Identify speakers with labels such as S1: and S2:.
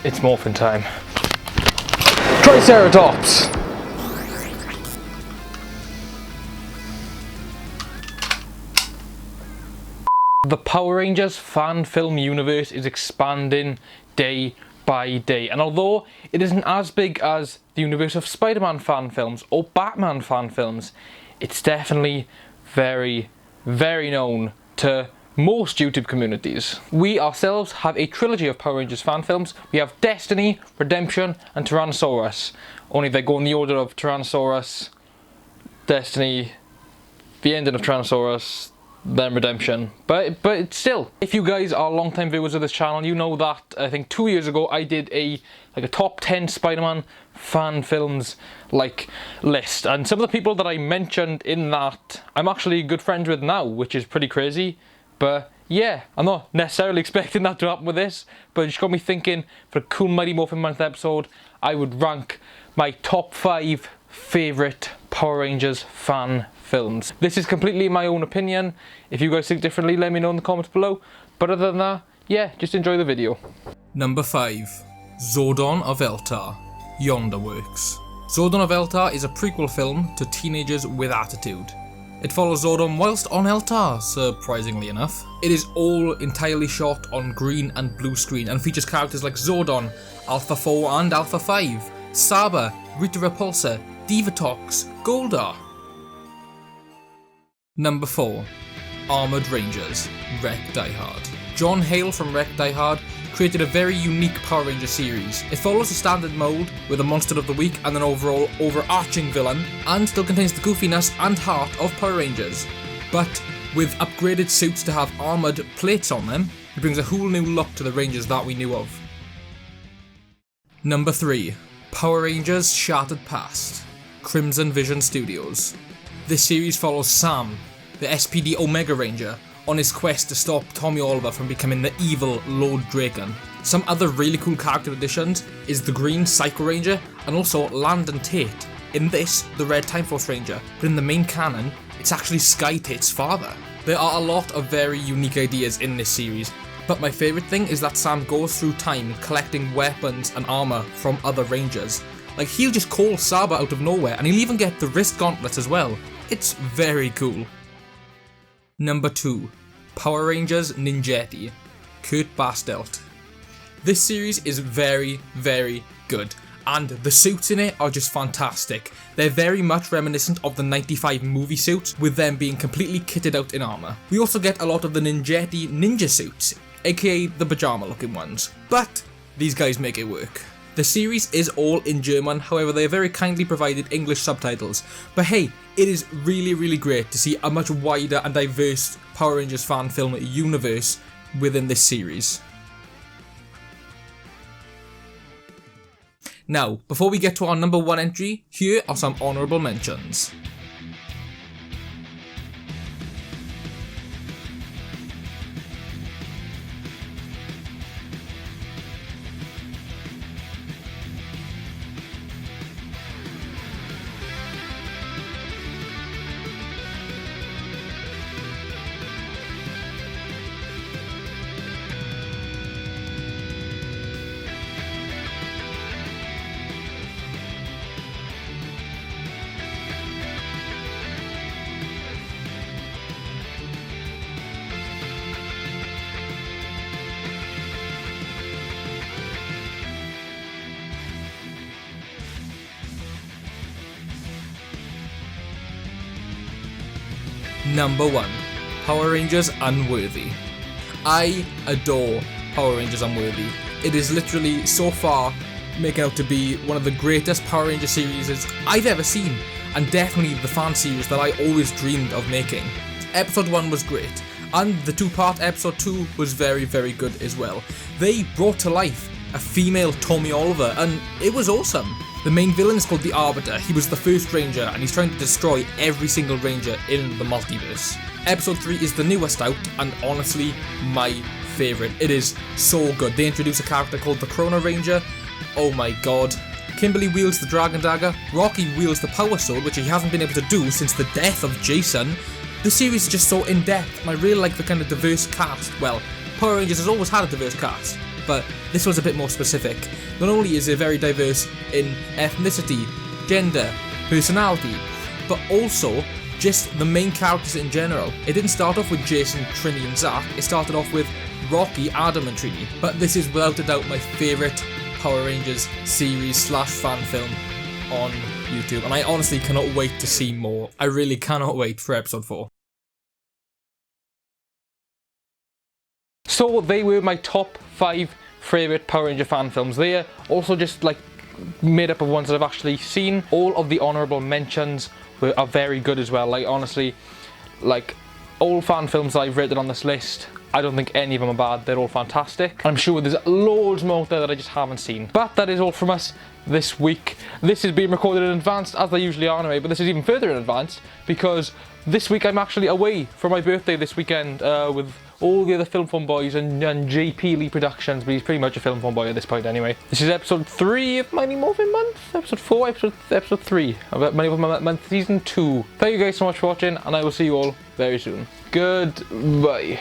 S1: It's Morphin time. Triceratops! The Power Rangers fan film universe is expanding day by day, and although it isn't as big as the universe of Spider-Man fan films or Batman fan films, it's definitely very, very known to most YouTube communities. We ourselves have a trilogy of Power Rangers fan films. We have Destiny, Redemption, and Tyrannosaurus. Only they go in the order of Tyrannosaurus, Destiny, the ending of Tyrannosaurus, then Redemption. But it's still, if you guys are long-time viewers of this channel, you know that I think 2 years ago I did a top 10 Spider-Man fan films list, and some of the people that I mentioned in that I'm actually good friends with now, which is pretty crazy. But yeah, I'm not necessarily expecting that to happen with this, but it just got me thinking, for a cool Mighty Morphin Month episode, I would rank my top 5 favourite Power Rangers fan films. This is completely my own opinion. If you guys think differently, let me know in the comments below. But other than that, yeah, just enjoy the video.
S2: Number 5. Zordon of Eltar, Yonder Works. Zordon of Eltar is a prequel film to Teenagers with Attitude. It follows Zordon whilst on Eltar, surprisingly enough. It is all entirely shot on green and blue screen and features characters like Zordon, Alpha 4 and Alpha 5, Saba, Rita Repulsa, Divatox, Goldar. Number 4. Armoured Rangers, WreckedDieHard. John Hale from WreckedDieHard created a very unique Power Ranger series. It follows the standard mould with a monster of the week and an overall overarching villain, and still contains the goofiness and heart of Power Rangers. But with upgraded suits to have armoured plates on them, it brings a whole new look to the Rangers that we knew of. Number 3. Power Rangers Shattered Past, Crimson Vision Studios. This series follows Sam, the SPD Omega Ranger, on his quest to stop Tommy Oliver from becoming the evil Lord Draken. Some other really cool character additions is the Green Psycho Ranger and also Landon Tate. In this, the Red Time Force Ranger, but in the main canon, it's actually Sky Tate's father. There are a lot of very unique ideas in this series, but my favourite thing is that Sam goes through time collecting weapons and armour from other Rangers. Like, he'll just call Saba out of nowhere, and he'll even get the wrist gauntlets as well. It's very cool. Number 2. Power Rangers Ninjetti, Kurt Bastelt. This series is very, very good, and the suits in it are just fantastic. They're very much reminiscent of the 95 movie suits, with them being completely kitted out in armour. We also get a lot of the Ninjetti ninja suits, aka the pyjama looking ones, but these guys make it work. The series is all in German, however they have very kindly provided English subtitles. But hey, it is really, really great to see a much wider and diverse Power Rangers fan film universe within this series. Now, before we get to our number 1 entry, here are some honourable mentions. Number 1. Power Rangers Unworthy. I adore Power Rangers Unworthy. It is literally, so far, making out to be one of the greatest Power Ranger series I've ever seen, and definitely the fan series that I always dreamed of making. Episode 1 was great, and the 2-part episode 2 was very, very good as well. They brought to life a female Tommy Oliver, and it was awesome. The main villain is called the Arbiter. He was the first Ranger, and he's trying to destroy every single Ranger in the multiverse. Episode 3 is the newest out, and honestly, my favourite. It is so good. They introduce a character called the Chrono Ranger. Oh my god. Kimberly wields the Dragon Dagger. Rocky wields the Power Sword, which he hasn't been able to do since the death of Jason. The series is just so in-depth, and I really like the kind of diverse cast. Well, Power Rangers has always had a diverse cast, but this was a bit more specific. Not only is it very diverse in ethnicity, gender, personality, but also just the main characters in general. It didn't start off with Jason, Trini and Zack, it started off with Rocky, Adam and Trini. But this is without a doubt my favourite Power Rangers series / fan film on YouTube, and I honestly cannot wait to see more. I really cannot wait for episode 4.
S1: So they were my top 5 favourite Power Ranger fan films. They are also just like made up of ones that I've actually seen. All of the honourable mentions are very good as well. Like honestly, like all fan films that I've rated on this list, I don't think any of them are bad. They're all fantastic. I'm sure there's loads more out there that I just haven't seen. But that is all from us this week. This is being recorded in advance, as they usually are anyway, but this is even further in advance because this week I'm actually away for my birthday this weekend with all the other Film Phone boys and JP Lee Productions, but he's pretty much a Film Phone boy at this point anyway. This is episode 3 of Mighty Morphin Month, episode 4, episode 3 of Mighty Morphin Month season 2. Thank you guys so much for watching, and I will see you all very soon. Goodbye.